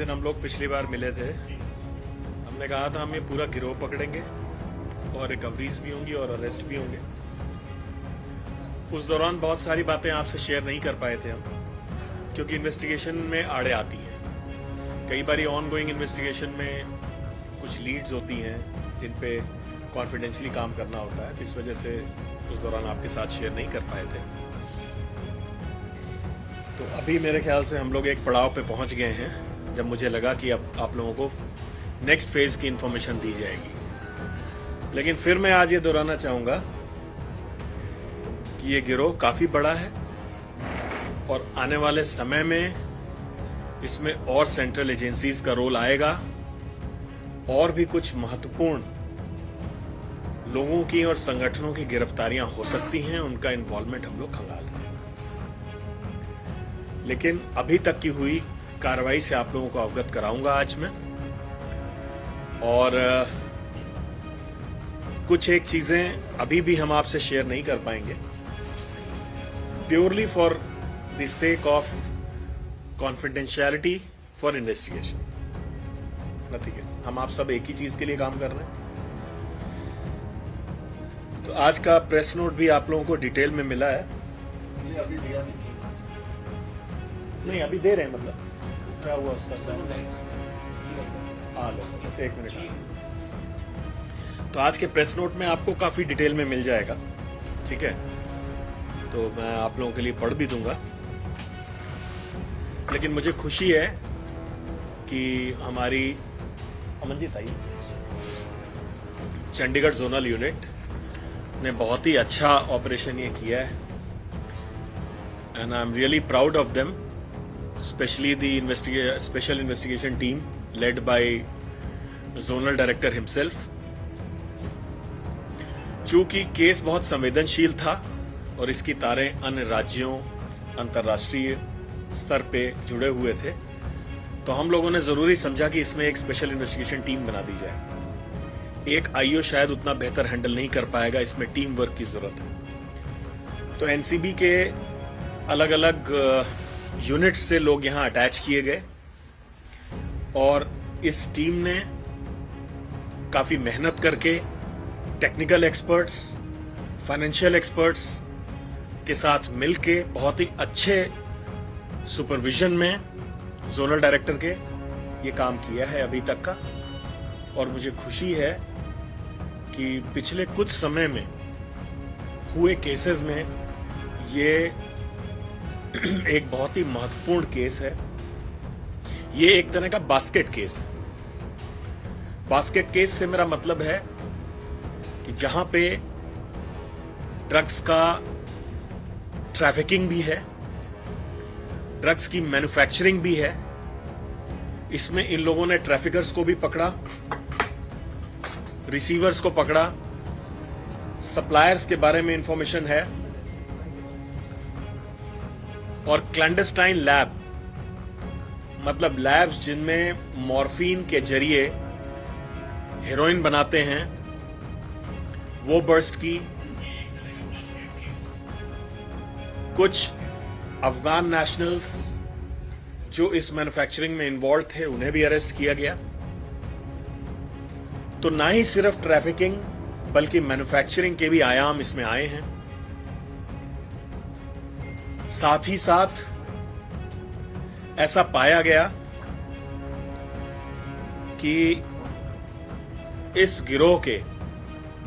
दिन हम लोग पिछली बार मिले थे, हमने कहा था हम ये पूरा गिरोह पकड़ेंगे और रिकवरीज भी होंगी और अरेस्ट भी होंगे। उस दौरान बहुत सारी बातें आपसे शेयर नहीं कर पाए थे हम, क्योंकि इन्वेस्टिगेशन में आड़े आती हैं। कई बार ऑन गोइंग इन्वेस्टिगेशन में कुछ लीड्स होती हैं जिन पे कॉन्फिडेंशियली काम करना होता है, इस वजह से उस दौरान आपके साथ शेयर नहीं कर पाए थे। तो अभी मेरे ख्याल से हम लोग एक पड़ाव पे पहुंच गए हैं जब मुझे लगा कि अब आप लोगों को नेक्स्ट फेज की इंफॉर्मेशन दी जाएगी। लेकिन फिर मैं आज ये दोहराना चाहूंगा कि ये गिरोह काफी बड़ा है और आने वाले समय में इसमें और सेंट्रल एजेंसीज का रोल आएगा और भी कुछ महत्वपूर्ण लोगों की और संगठनों की गिरफ्तारियां हो सकती हैं, उनका इन्वॉल्वमेंट हम लोग खंगाल रहे हैं। लेकिन अभी तक की हुई कार्रवाई से आप लोगों को अवगत कराऊंगा आज मैं, और कुछ एक चीजें अभी भी हम आपसे शेयर नहीं कर पाएंगे, purely for the sake of confidentiality for investigation. Nothing else. हम आप सब एक ही चीज के लिए काम कर रहे हैं। तो आज का प्रेस नोट भी आप लोगों को डिटेल में मिला है। अभी दिया नहीं, अभी दे रहे हैं। मतलब क्या हुआ उसका? हाँ, लो बस एक मिनट। तो आज के प्रेस नोट में आपको काफी डिटेल में मिल जाएगा, ठीक है? तो मैं आप लोगों के लिए पढ़ भी दूंगा। लेकिन मुझे खुशी है कि हमारी अमनजीत आई चंडीगढ़ जोनल यूनिट ने बहुत ही अच्छा ऑपरेशन ये किया है, and I am really proud of them, especially the special investigation team led by zonal director himself। चूंकि केस बहुत संवेदनशील था और इसकी तारें अन्य राज्यों, अंतर्राष्ट्रीय स्तर पे जुड़े हुए थे, तो हम लोगों ने जरूरी समझा कि इसमें एक स्पेशल इन्वेस्टिगेशन टीम बना दी जाए। एक आईओ शायद उतना बेहतर हैंडल नहीं कर पाएगा, इसमें टीम वर्क की जरूरत है। तो एनसीबी के अलग अलग यूनिट से लोग यहां अटैच किए गए और इस टीम ने काफी मेहनत करके टेक्निकल एक्सपर्ट्स, फाइनेंशियल एक्सपर्ट्स के साथ मिलके बहुत ही अच्छे सुपरविजन में जोनल डायरेक्टर के ये काम किया है अभी तक का। और मुझे खुशी है कि पिछले कुछ समय में हुए केसेस में ये एक बहुत ही महत्वपूर्ण केस है। ये एक तरह का बास्केट केस है। बास्केट केस से मेरा मतलब है कि जहां पे ड्रग्स का ट्रैफिकिंग भी है, ड्रग्स की मैन्युफैक्चरिंग भी है। इसमें इन लोगों ने ट्रैफिकर्स को भी पकड़ा, रिसीवर्स को पकड़ा, सप्लायर्स के बारे में इंफॉर्मेशन है, और क्लैंडस्टाइन लैब, मतलब लैब्स जिनमें मॉर्फिन के जरिए हेरोइन बनाते हैं, वो बर्स्ट की। कुछ अफगान नेशनल्स जो इस मैन्युफैक्चरिंग में इन्वॉल्व थे, उन्हें भी अरेस्ट किया गया। तो ना ही सिर्फ ट्रैफिकिंग बल्कि मैन्युफैक्चरिंग के भी आयाम इसमें आए हैं। साथ ही साथ ऐसा पाया गया कि इस गिरोह के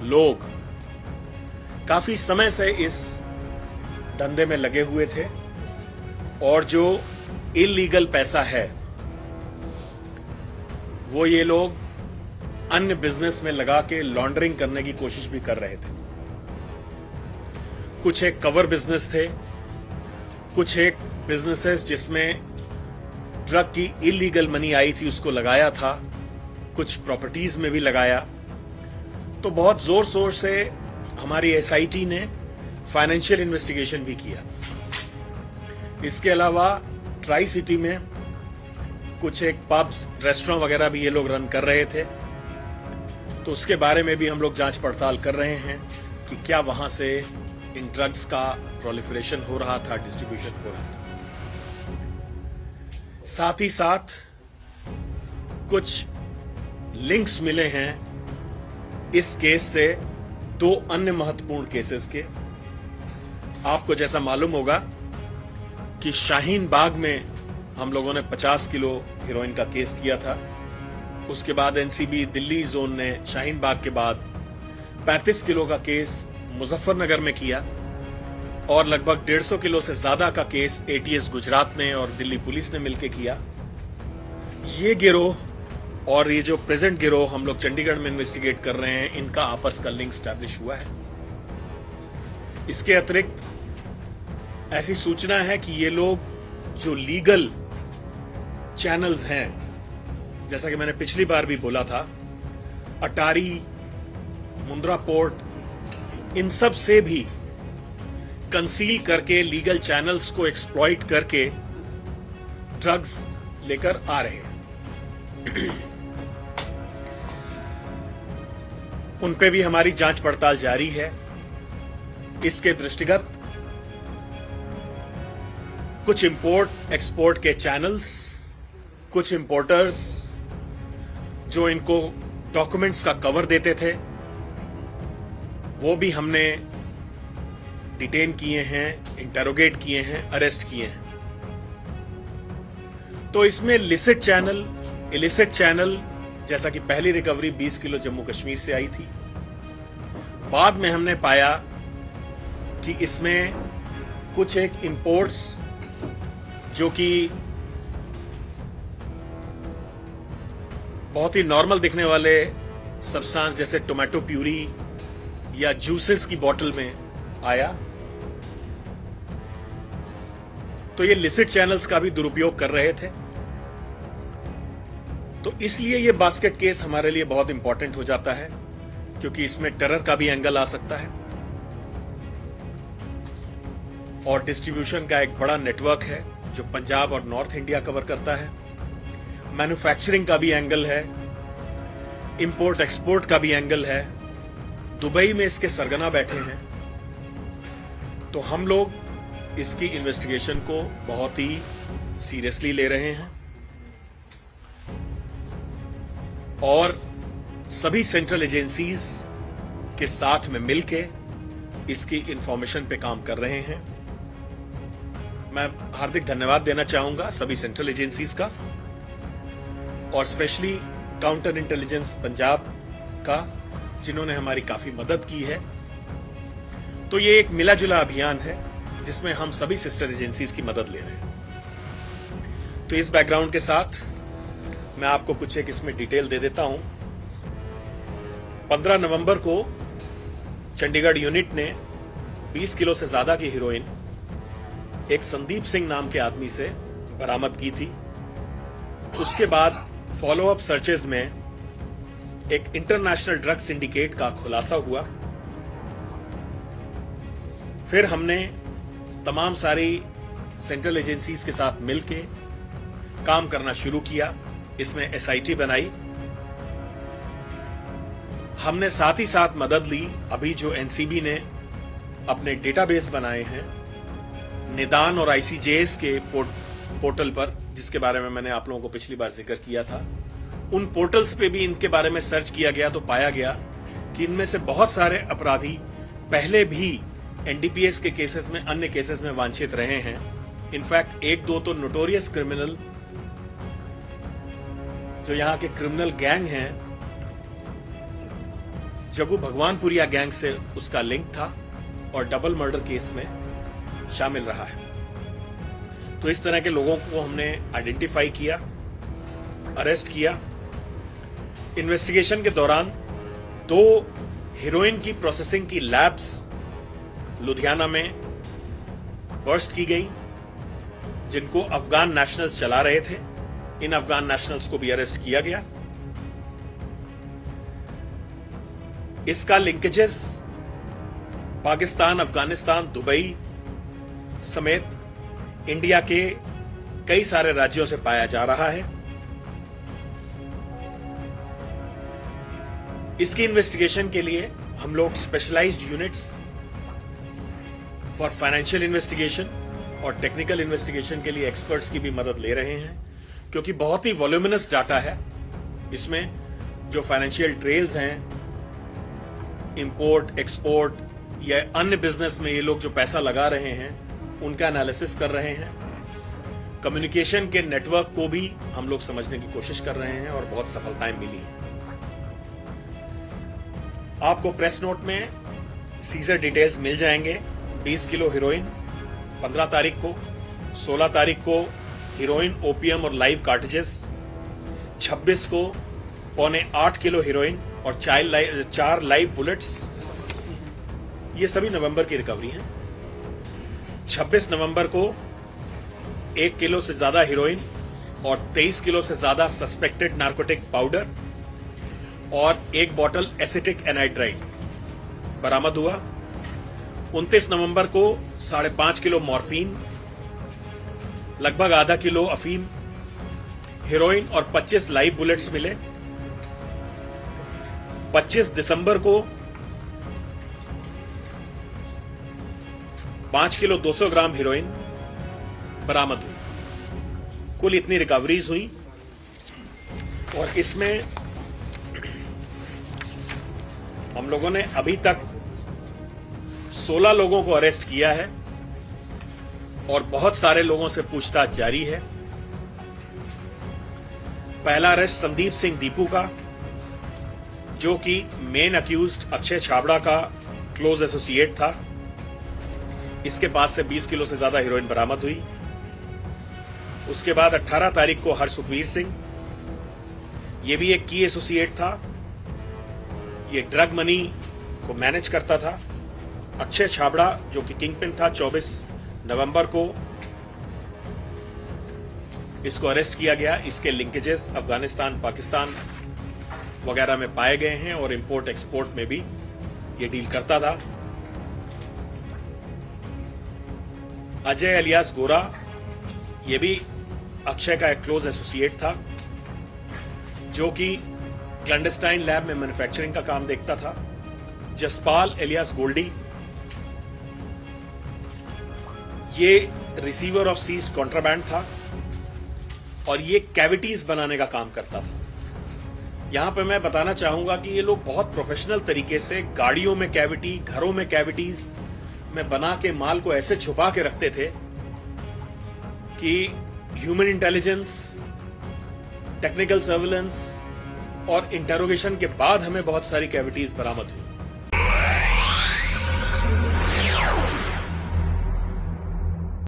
लोग काफी समय से इस धंधे में लगे हुए थे और जो इलीगल पैसा है वो ये लोग अन्य बिजनेस में लगा के लॉन्ड्रिंग करने की कोशिश भी कर रहे थे। कुछ एक कवर बिजनेस थे, कुछ एक बिजनेसेस जिसमें ड्रग की इलीगल मनी आई थी उसको लगाया था, कुछ प्रॉपर्टीज में भी लगाया। तो बहुत जोर शोर से हमारी एसआईटी ने फाइनेंशियल इन्वेस्टिगेशन भी किया। इसके अलावा ट्राई सिटी में कुछ एक पब्स, रेस्टोरेंट वगैरह भी ये लोग रन कर रहे थे, तो उसके बारे में भी हम लोग जांच पड़ताल कर रहे हैं कि क्या वहां से इन ड्रग्स का प्रोलिफरेशन हो रहा था, डिस्ट्रीब्यूशन हो रहा था। साथ ही साथ कुछ लिंक्स मिले हैं इस केस से 2 अन्य महत्वपूर्ण केसेस के। आपको जैसा मालूम होगा कि शाहीन बाग में हम लोगों ने 50 किलो हेरोइन का केस किया था। उसके बाद एनसीबी दिल्ली जोन ने शाहीन बाग के बाद 35 किलो का केस मुजफ्फरनगर में किया और लगभग 150 किलो से ज्यादा का केस एटीएस गुजरात ने और दिल्ली पुलिस ने मिलकर किया। ये गिरोह और ये जो प्रेजेंट गिरोह हम लोग चंडीगढ़ में इन्वेस्टिगेट कर रहे हैं, इनका आपस का लिंक स्टैब्लिश हुआ है। इसके अतिरिक्त ऐसी सूचना है कि ये लोग जो लीगल चैनल्स हैं, जैसा कि मैंने पिछली बार भी बोला था, अटारी, मुंद्रा पोर्ट, इन सब से भी कंसील करके लीगल चैनल्स को एक्सप्लॉइट करके ड्रग्स लेकर आ रहे हैं। उन पे भी हमारी जांच पड़ताल जारी है। इसके दृष्टिगत कुछ इंपोर्ट एक्सपोर्ट के चैनल्स, कुछ इंपोर्टर्स जो इनको डॉक्यूमेंट्स का कवर देते थे, वो भी हमने डिटेन किए हैं, इंटेरोगेट किए हैं, अरेस्ट किए हैं। तो इसमें लिसिट चैनल, इलिसिट चैनल, जैसा कि पहली रिकवरी 20 किलो जम्मू कश्मीर से आई थी, बाद में हमने पाया कि इसमें कुछ एक इंपोर्ट्स जो कि बहुत ही नॉर्मल दिखने वाले सब्सटेंस जैसे टोमेटो प्यूरी या जूसेस की बोतल में आया, तो ये लिसिट चैनल्स का भी दुरुपयोग कर रहे थे। तो इसलिए ये बास्केट केस हमारे लिए बहुत इंपॉर्टेंट हो जाता है, क्योंकि इसमें टेरर का भी एंगल आ सकता है और डिस्ट्रीब्यूशन का एक बड़ा नेटवर्क है जो पंजाब और नॉर्थ इंडिया कवर करता है। मैन्युफैक्चरिंग का भी एंगल है, इंपोर्ट एक्सपोर्ट का भी एंगल है। दुबई में इसके सरगना बैठे हैं। तो हम लोग इसकी इन्वेस्टिगेशन को बहुत ही सीरियसली ले रहे हैं और सभी सेंट्रल एजेंसीज के साथ में मिलके इसकी इंफॉर्मेशन पे काम कर रहे हैं। मैं हार्दिक धन्यवाद देना चाहूंगा सभी सेंट्रल एजेंसीज का और स्पेशली काउंटर इंटेलिजेंस पंजाब का, जिन्होंने हमारी काफी मदद की है। तो ये एक मिला जुला अभियान है जिसमें हम सभी सिस्टर एजेंसीज की मदद ले रहे हैं। तो इस बैकग्राउंड के साथ मैं आपको कुछ एक इसमें डिटेल दे देता हूं। 15 नवंबर को चंडीगढ़ यूनिट ने 20 किलो से ज्यादा की हीरोइन एक संदीप सिंह नाम के आदमी से बरामद की थी। उसके बाद फॉलो अप सर्चेज में एक इंटरनेशनल ड्रग सिंडिकेट का खुलासा हुआ। फिर हमने तमाम सारी सेंट्रल एजेंसीज के साथ मिलके काम करना शुरू किया। इसमें एसआईटी बनाई। हमने साथ ही साथ मदद ली, अभी जो एनसीबी ने अपने डेटाबेस बनाए हैं निदान और आईसीजेएस के पोर्टल पर, जिसके बारे में मैंने आप लोगों को पिछली बार जिक्र किया था, उन पोर्टल्स पे भी इनके बारे में सर्च किया गया तो पाया गया कि इनमें से बहुत सारे अपराधी पहले भी एनडीपीएस के केसेस में, अन्य केसेस में वांछित रहे हैं। इनफैक्ट एक दो तो नोटोरियस क्रिमिनल जो यहाँ के क्रिमिनल गैंग हैं, जग्गू भगवानपुरिया गैंग से उसका लिंक था और डबल मर्डर केस में शामिल रहा है। तो इस तरह के लोगों को हमने आइडेंटिफाई किया, अरेस्ट किया। इन्वेस्टिगेशन के दौरान 2 हीरोइन की प्रोसेसिंग की लैब्स लुधियाना में बर्स्ट की गई, जिनको अफगान नेशनल्स चला रहे थे। इन अफगान नेशनल्स को भी अरेस्ट किया गया। इसका लिंकेजेस पाकिस्तान, अफगानिस्तान, दुबई समेत इंडिया के कई सारे राज्यों से पाया जा रहा है। इसकी इन्वेस्टिगेशन के लिए हम लोग specialised units for financial investigation और टेक्निकल इन्वेस्टिगेशन के लिए एक्सपर्ट्स की भी मदद ले रहे हैं, क्योंकि बहुत ही वॉल्यूमिनस डाटा है इसमें जो फाइनेंशियल ट्रेल्स हैं, इंपोर्ट एक्सपोर्ट या अन्य बिजनेस में ये लोग जो पैसा लगा रहे हैं उनका एनालिसिस कर रहे हैं। कम्युनिकेशन के नेटवर्क को भी हम लोग समझने की कोशिश कर रहे हैं और बहुत सफलताएं मिली हैं। आपको प्रेस नोट में सीजर डिटेल्स मिल जाएंगे। 20 किलो हीरोइन 15 तारीख को, 16 तारीख को हीरोइन, ओपीएम और लाइव कार्ट्रिजेस, 26 को 7.25 किलो हीरोइन और 4 लाइव बुलेट्स। ये सभी नवंबर की रिकवरी हैं। 26 नवंबर को 1 किलो से ज्यादा हीरोइन और 23 किलो से ज्यादा सस्पेक्टेड नार्कोटिक पाउडर और 1 बॉटल एसिटिक एनाइड्राइड बरामद हुआ। 29 नवंबर को 5.5 किलो मॉर्फिन, लगभग आधा किलो अफीम, हीरोइन और 25 लाइव बुलेट्स मिले। 25 दिसंबर को 5 किलो 200 ग्राम हीरोइन बरामद हुई। कुल इतनी रिकवरीज हुई और इसमें हम लोगों ने अभी तक 16 लोगों को अरेस्ट किया है और बहुत सारे लोगों से पूछताछ जारी है। पहला अरेस्ट संदीप सिंह दीपू का, जो कि मेन अक्यूज्ड अक्षय छाबड़ा का क्लोज एसोसिएट था। इसके पास से 20 किलो से ज्यादा हीरोइन बरामद हुई। उसके बाद 18 तारीख को हर सुखवीर सिंह, ये भी एक की एसोसिएट था। ये ड्रग मनी को मैनेज करता था। अक्षय छाबड़ा जो कि किंगपिन था, 24 नवंबर को इसको अरेस्ट किया गया। इसके लिंकेजेस अफगानिस्तान, पाकिस्तान वगैरह में पाए गए हैं और इंपोर्ट एक्सपोर्ट में भी ये डील करता था। अजय अलियास गोरा, ये भी अक्षय का एक क्लोज एसोसिएट था, जो कि क्लैंडस्टाइन लैब में मैन्युफैक्चरिंग का काम देखता था। जसपाल एलियास गोल्डी, ये रिसीवर ऑफ सीज्ड कॉन्ट्राबैंड था और ये कैविटीज बनाने का काम करता था। यहां पे मैं बताना चाहूंगा कि ये लोग बहुत प्रोफेशनल तरीके से गाड़ियों में कैविटी, घरों में कैविटीज में बना के माल को ऐसे छुपा के रखते थे कि ह्यूमन इंटेलिजेंस, टेक्निकल सर्विलेंस और इंटेरोगेशन के बाद हमें बहुत सारी कैविटीज बरामद हुई।